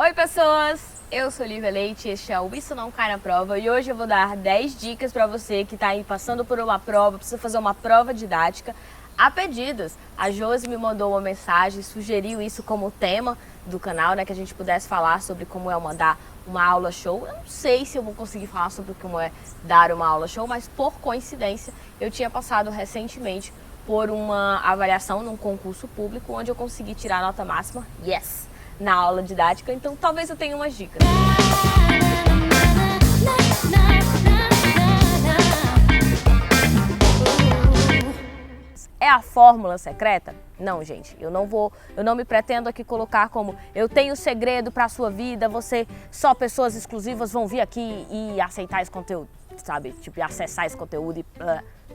Oi pessoas, eu sou Lívia Leite, este é o Isso Não Cai na Prova e hoje eu vou dar 10 dicas para você que está aí passando por uma prova, precisa fazer uma prova didática a pedidos. A Josi me mandou uma mensagem, sugeriu isso como tema do canal, né, que a gente pudesse falar sobre como é mandar uma aula show. Eu não sei se eu vou conseguir falar sobre como é dar uma aula show, mas por coincidência eu tinha passado recentemente por uma avaliação num concurso público onde eu consegui tirar a nota máxima, yes, na aula didática, então talvez eu tenha umas dicas. É a fórmula secreta? Não, gente, eu não me pretendo aqui colocar como eu tenho segredo para a sua vida, só pessoas exclusivas vão vir aqui e aceitar esse conteúdo, sabe? Tipo, acessar esse conteúdo e...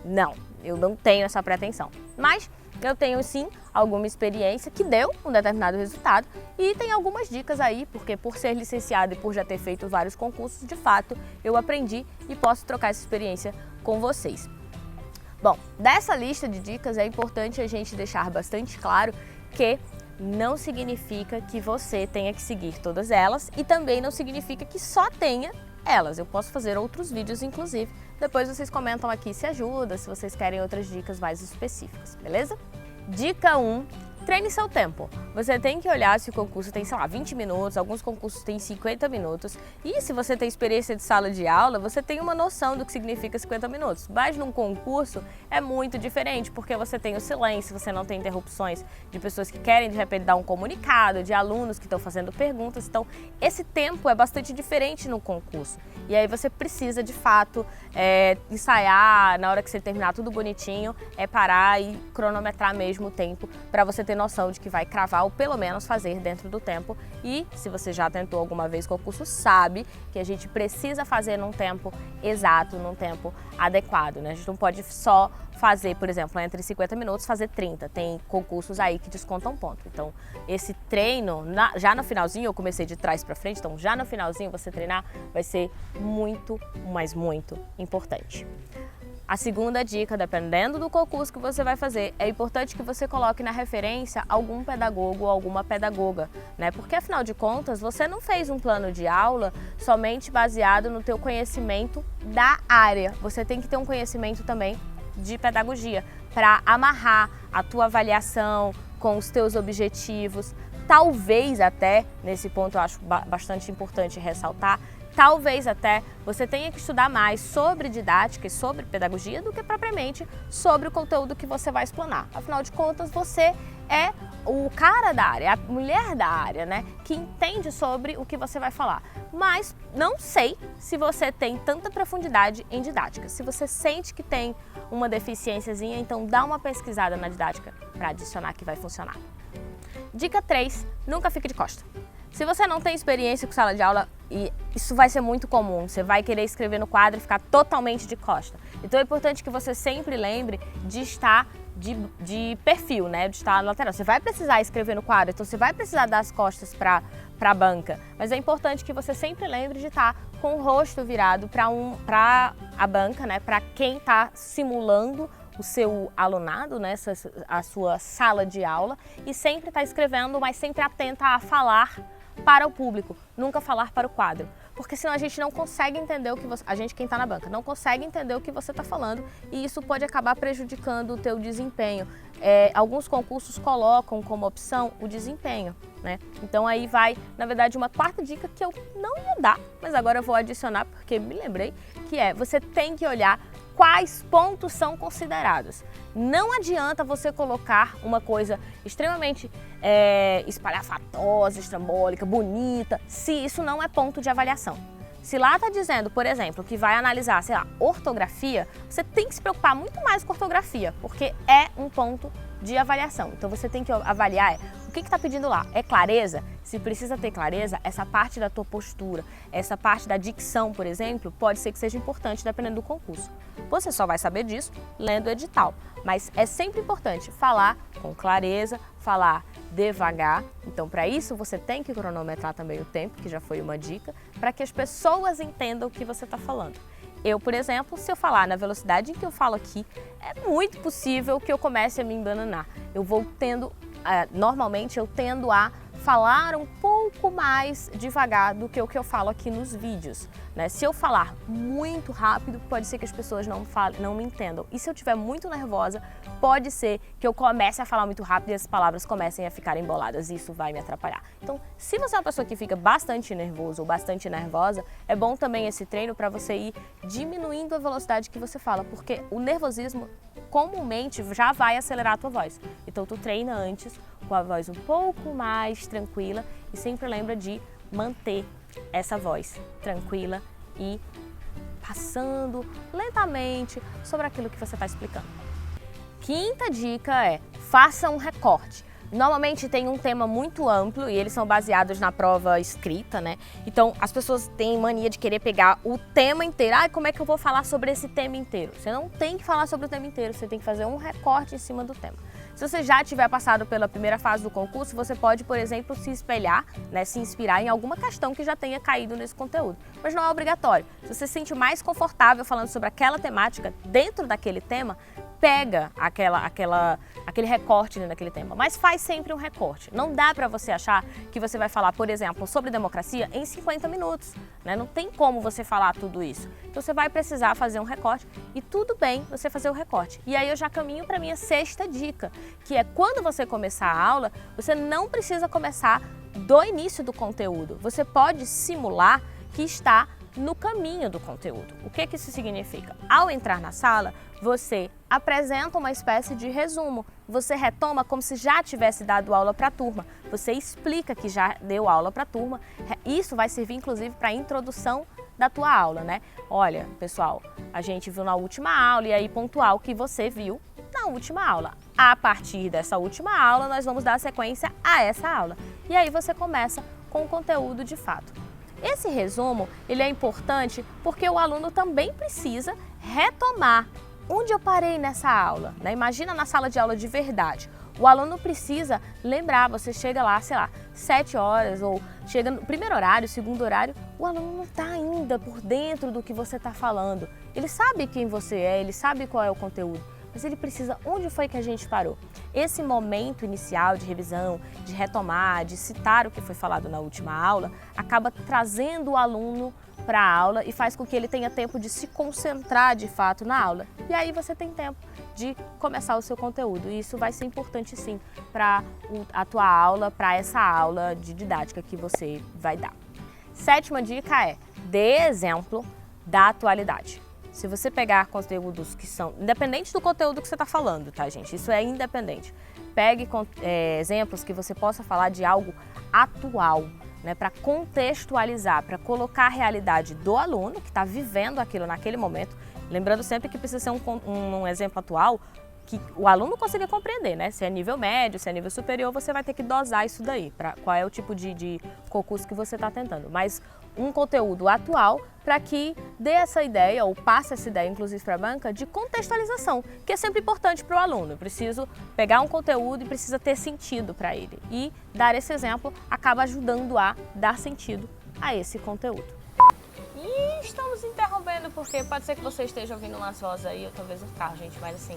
Não, eu não tenho essa pretensão. Mas eu tenho sim alguma experiência que deu um determinado resultado e tem algumas dicas aí, porque por ser licenciada e por já ter feito vários concursos, de fato, eu aprendi e posso trocar essa experiência com vocês. Bom, dessa lista de dicas é importante a gente deixar bastante claro que não significa que você tenha que seguir todas elas e também não significa que só tenha elas. Eu posso fazer outros vídeos, inclusive. Depois vocês comentam aqui se ajuda, se vocês querem outras dicas mais específicas, beleza? Dica 1. Treine seu tempo. Você tem que olhar se o concurso tem, sei lá, 20 minutos, alguns concursos têm 50 minutos. E se você tem experiência de sala de aula, você tem uma noção do que significa 50 minutos. Mas num concurso é muito diferente, porque você tem o silêncio, você não tem interrupções de pessoas que querem de repente dar um comunicado, de alunos que estão fazendo perguntas. Então, esse tempo é bastante diferente no concurso. E aí você precisa, de fato, ensaiar, na hora que você terminar tudo bonitinho, parar e cronometrar mesmo o tempo para você ter noção de que vai cravar ou pelo menos fazer dentro do tempo. E se você já tentou alguma vez concurso, sabe que a gente precisa fazer num tempo exato, num tempo adequado, né? A gente não pode só fazer, por exemplo, entre 50 minutos, fazer 30. Tem concursos aí que descontam ponto. Então, esse treino, já no finalzinho, eu comecei de trás para frente, então já no finalzinho você treinar vai ser muito, mas muito importante. A segunda dica, dependendo do concurso que você vai fazer, é importante que você coloque na referência algum pedagogo ou alguma pedagoga, né? Porque afinal de contas, você não fez um plano de aula somente baseado no teu conhecimento da área. Você tem que ter um conhecimento também de pedagogia para amarrar a tua avaliação com os teus objetivos. Talvez até, nesse ponto eu acho bastante importante ressaltar, talvez até você tenha que estudar mais sobre didática e sobre pedagogia do que propriamente sobre o conteúdo que você vai explanar. Afinal de contas, você é o cara da área, a mulher da área, né, que entende sobre o que você vai falar. Mas não sei se você tem tanta profundidade em didática. Se você sente que tem uma deficiênciazinha, então dá uma pesquisada na didática para adicionar que vai funcionar. Dica 3, nunca fique de costa. Se você não tem experiência com sala de aula, e isso vai ser muito comum, você vai querer escrever no quadro e ficar totalmente de costa. Então é importante que você sempre lembre de estar de perfil, né? De estar lateral. Você vai precisar escrever no quadro, então você vai precisar dar as costas para a banca. Mas é importante que você sempre lembre de estar com o rosto virado para a banca, né? Para quem está simulando o seu alunado, né? A sua sala de aula, e sempre estar escrevendo, mas sempre atenta a falar para o público, nunca falar para o quadro, porque senão a gente não consegue entender o que a gente, quem está na banca, não consegue entender o que você está falando e isso pode acabar prejudicando o teu desempenho. Alguns concursos colocam como opção o desempenho, né? Então aí vai, na verdade, uma quarta dica que eu não ia dar, mas agora eu vou adicionar porque me lembrei, que você tem que olhar quais pontos são considerados. Não adianta você colocar uma coisa extremamente espalhafatosa, estrambólica, bonita, se isso não é ponto de avaliação. Se lá está dizendo, por exemplo, que vai analisar, sei lá, ortografia, você tem que se preocupar muito mais com ortografia, porque é um ponto de avaliação. Então você tem que avaliar o que está pedindo lá. É clareza? Se precisa ter clareza, essa parte da tua postura, essa parte da dicção, por exemplo, pode ser que seja importante dependendo do concurso. Você só vai saber disso lendo o edital, mas é sempre importante falar com clareza, falar devagar. Então, para isso, você tem que cronometrar também o tempo, que já foi uma dica, para que as pessoas entendam o que você está falando. Eu, por exemplo, se eu falar na velocidade em que eu falo aqui, é muito possível que eu comece a me embananar. Eu vou tendo, normalmente eu tendo a falar um pouco pouco mais devagar do que o que eu falo aqui nos vídeos, né? Se eu falar muito rápido, pode ser que as pessoas não me entendam. E se eu estiver muito nervosa, pode ser que eu comece a falar muito rápido e as palavras comecem a ficar emboladas. Isso vai me atrapalhar. Então, se você é uma pessoa que fica bastante nervoso ou bastante nervosa, é bom também esse treino para você ir diminuindo a velocidade que você fala, porque o nervosismo comumente já vai acelerar a tua voz. Então, tu treina antes com a voz um pouco mais tranquila e sempre lembra de manter essa voz tranquila e passando lentamente sobre aquilo que você está explicando. Quinta dica é: faça um recorte. Normalmente tem um tema muito amplo e eles são baseados na prova escrita, né? Então as pessoas têm mania de querer pegar o tema inteiro. Ah, como é que eu vou falar sobre esse tema inteiro? Você não tem que falar sobre o tema inteiro, você tem que fazer um recorte em cima do tema. Se você já tiver passado pela primeira fase do concurso, você pode, por exemplo, se espelhar, né, se inspirar em alguma questão que já tenha caído nesse conteúdo. Mas não é obrigatório. Se você se sente mais confortável falando sobre aquela temática dentro daquele tema, pega aquele recorte daquele tema, mas faz sempre um recorte. Não dá para você achar que você vai falar, por exemplo, sobre democracia em 50 minutos, né? Não tem como você falar tudo isso. Então você vai precisar fazer um recorte e tudo bem você fazer o recorte. E aí eu já caminho para minha sexta dica, que é quando você começar a aula, você não precisa começar do início do conteúdo. Você pode simular que está no caminho do conteúdo. O que isso significa? Ao entrar na sala, você apresenta uma espécie de resumo. Você retoma como se já tivesse dado aula para a turma. Você explica que já deu aula para a turma. Isso vai servir, inclusive, para a introdução da tua aula, né? Olha, pessoal, a gente viu na última aula e aí pontuar o que você viu na última aula. A partir dessa última aula, nós vamos dar sequência a essa aula. E aí você começa com o conteúdo de fato. Esse resumo, ele é importante porque o aluno também precisa retomar onde eu parei nessa aula, né? Imagina na sala de aula de verdade. O aluno precisa lembrar, você chega lá, sei lá, 7 horas ou chega no primeiro horário, segundo horário, o aluno não está ainda por dentro do que você está falando. Ele sabe quem você é, ele sabe qual é o conteúdo, mas ele precisa, onde foi que a gente parou? Esse momento inicial de revisão, de retomar, de citar o que foi falado na última aula, acaba trazendo o aluno para a aula e faz com que ele tenha tempo de se concentrar de fato na aula. E aí você tem tempo de começar o seu conteúdo. E isso vai ser importante sim para a tua aula, para essa aula de didática que você vai dar. Sétima dica é: dê exemplo da atualidade. Se você pegar conteúdos que são, independente do conteúdo que você está falando, tá, gente? Isso é independente. Pegue exemplos que você possa falar de algo atual, né, para contextualizar, para colocar a realidade do aluno que está vivendo aquilo naquele momento. Lembrando sempre que precisa ser um exemplo atual que o aluno consiga compreender, né? Se é nível médio, se é nível superior, você vai ter que dosar isso daí, para qual é o tipo de concurso que você está tentando. Mas um conteúdo atual para que dê essa ideia, ou passe essa ideia, inclusive para a banca, de contextualização, que é sempre importante para o aluno. Eu preciso pegar um conteúdo e precisa ter sentido para ele. E dar esse exemplo acaba ajudando a dar sentido a esse conteúdo. E estamos interrompendo porque pode ser que você esteja ouvindo umas vozes aí, ou talvez no carro, gente, mas assim,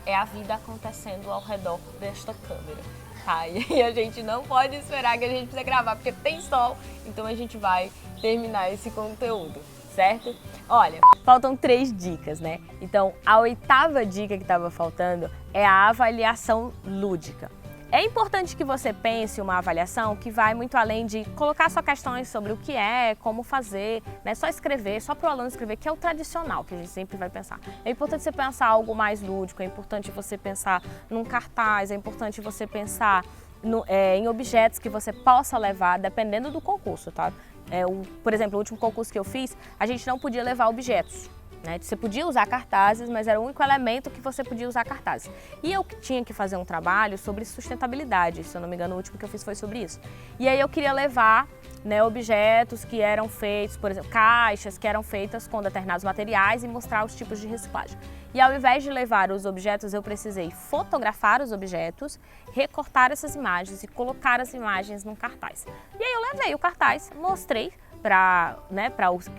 é a vida acontecendo ao redor desta câmera, tá? E a gente não pode esperar que a gente precisa gravar, porque tem sol, então a gente vai terminar esse conteúdo, certo? Olha, faltam 3 dicas, né? Então, a 8ª dica que estava faltando é a avaliação lúdica. É importante que você pense uma avaliação que vai muito além de colocar só questões sobre o que é, como fazer, né? Só escrever, só para o aluno escrever, que é o tradicional que a gente sempre vai pensar. É importante você pensar algo mais lúdico, é importante você pensar num cartaz, é importante você pensar em objetos que você possa levar, dependendo do concurso, tá? Por exemplo, o último concurso que eu fiz, a gente não podia levar objetos. Né? Você podia usar cartazes, mas era o único elemento que você podia usar cartazes. E eu tinha que fazer um trabalho sobre sustentabilidade, se eu não me engano, o último que eu fiz foi sobre isso. E aí eu queria levar, né, objetos que eram feitos, por exemplo, caixas que eram feitas com determinados materiais e mostrar os tipos de reciclagem. E ao invés de levar os objetos, eu precisei fotografar os objetos, recortar essas imagens e colocar as imagens num cartaz. E aí eu levei o cartaz, mostrei para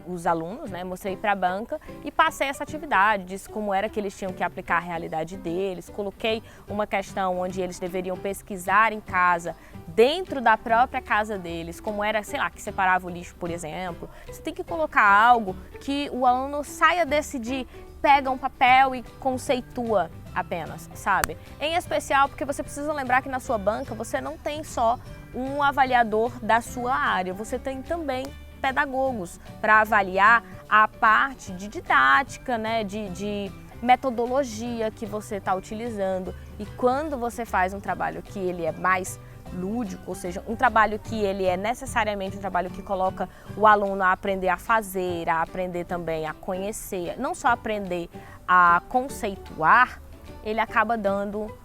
os alunos, né? Mostrei para a banca e passei essa atividade, disse como era que eles tinham que aplicar a realidade deles, coloquei uma questão onde eles deveriam pesquisar em casa dentro da própria casa deles, como era, sei lá, que separava o lixo, por exemplo. Você tem que colocar algo que o aluno saia desse de pega um papel e conceitua apenas, sabe? Em especial porque você precisa lembrar que na sua banca você não tem só um avaliador da sua área, você tem também pedagogos para avaliar a parte de didática, né, de metodologia que você está utilizando. E quando você faz um trabalho que ele é mais lúdico, ou seja, um trabalho que ele é necessariamente um trabalho que coloca o aluno a aprender a fazer, a aprender também a conhecer, não só aprender a conceituar, ele acaba dando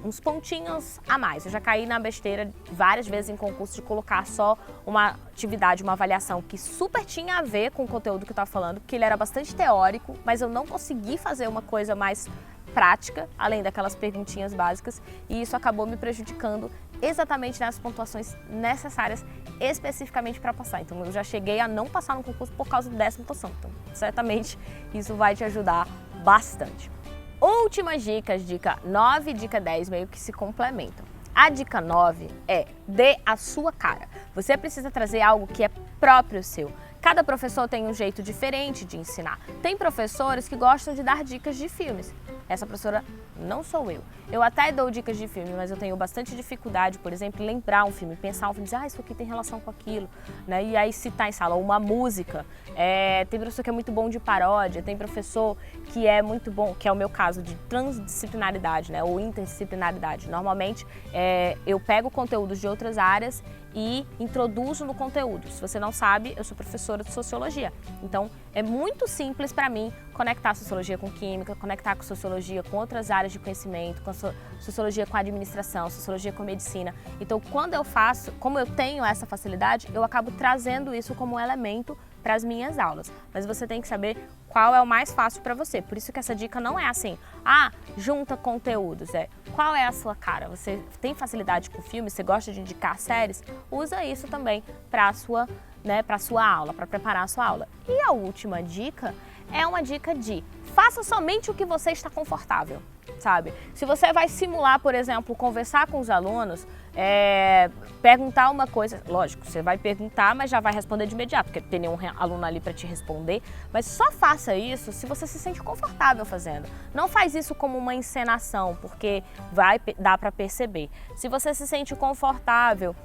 uns pontinhos a mais. Eu já caí na besteira várias vezes em concurso de colocar só uma atividade, uma avaliação que super tinha a ver com o conteúdo que eu estava falando, porque ele era bastante teórico, mas eu não consegui fazer uma coisa mais prática, além daquelas perguntinhas básicas, e isso acabou me prejudicando exatamente nas pontuações necessárias especificamente para passar. Então eu já cheguei a não passar no concurso por causa dessa pontuação. Então certamente isso vai te ajudar bastante. Últimas dicas, dica 9 e dica 10 meio que se complementam. A dica 9 é dê a sua cara. Você precisa trazer algo que é próprio seu. Cada professor tem um jeito diferente de ensinar. Tem professores que gostam de dar dicas de filmes. Essa professora não sou eu. Eu até dou dicas de filme, mas eu tenho bastante dificuldade, por exemplo, em lembrar um filme, pensar um filme, dizer, isso aqui tem relação com aquilo, né? E aí citar em sala uma música. Tem professor que é muito bom de paródia, tem professor que é muito bom, que é o meu caso, de transdisciplinaridade, né? Ou interdisciplinaridade. Normalmente, eu pego conteúdos de outras áreas e introduzo no conteúdo. Se você não sabe, eu sou professora de sociologia. Então, é muito simples para mim conectar a sociologia com química, conectar com sociologia com outras áreas de conhecimento, com sociologia com administração, sociologia com medicina. Então, quando eu faço, como eu tenho essa facilidade, eu acabo trazendo isso como um elemento para as minhas aulas. Mas você tem que saber qual é o mais fácil para você. Por isso que essa dica não é assim, junta conteúdos. Qual é a sua cara? Você tem facilidade com filmes, você gosta de indicar séries? Usa isso também para a sua aula, para preparar a sua aula. E a última dica é uma dica de faça somente o que você está confortável, sabe? Se você vai simular, por exemplo, conversar com os alunos, perguntar uma coisa, lógico, você vai perguntar, mas já vai responder de imediato, porque tem nenhum aluno ali para te responder, mas só faça isso se você se sente confortável fazendo. Não faz isso como uma encenação, porque vai dar para perceber. Se você se sente confortável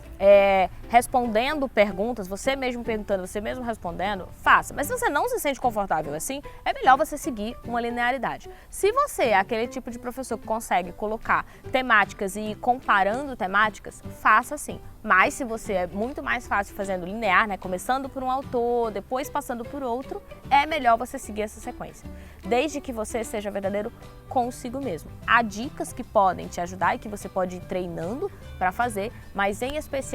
respondendo perguntas, você mesmo perguntando, você mesmo respondendo, faça. Mas se você não se sente confortável assim, é melhor você seguir uma linearidade. Se você é aquele tipo de professor que consegue colocar temáticas e ir comparando temáticas, faça assim. Mas se você é muito mais fácil fazendo linear, né, começando por um autor, depois passando por outro, é melhor você seguir essa sequência. Desde que você seja verdadeiro consigo mesmo. Há dicas que podem te ajudar e que você pode ir treinando para fazer, mas em especial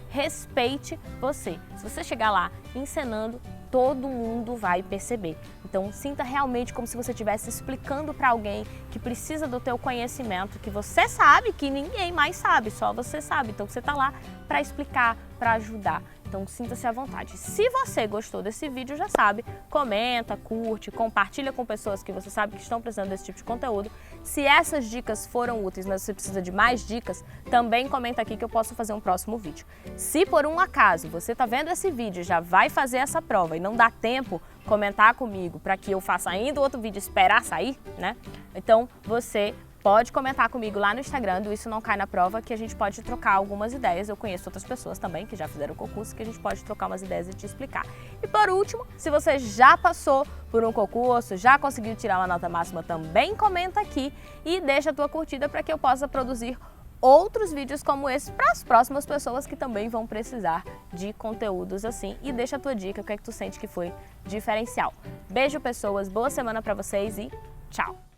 respeite você. Se você chegar lá encenando, todo mundo vai perceber. Então, sinta realmente como se você estivesse explicando para alguém que precisa do teu conhecimento, que você sabe que ninguém mais sabe, só você sabe. Então, você está lá para explicar, para ajudar. Então, sinta-se à vontade. Se você gostou desse vídeo, já sabe, comenta, curte, compartilha com pessoas que você sabe que estão precisando desse tipo de conteúdo. Se essas dicas foram úteis, mas você precisa de mais dicas, também comenta aqui que eu posso fazer um próximo vídeo. Se por um acaso você está vendo esse vídeo e já vai fazer essa prova e não dá tempo comentar comigo para que eu faça ainda outro vídeo e esperar sair, né? Então, você pode comentar comigo lá no Instagram do Isso Não Cai na Prova, que a gente pode trocar algumas ideias. Eu conheço outras pessoas também que já fizeram o concurso, que a gente pode trocar umas ideias e te explicar. E por último, se você já passou por um concurso, já conseguiu tirar uma nota máxima, também comenta aqui e deixa a tua curtida para que eu possa produzir outros vídeos como esse para as próximas pessoas que também vão precisar de conteúdos assim. E deixa a tua dica, o que é que tu sente que foi diferencial. Beijo, pessoas, boa semana para vocês e tchau!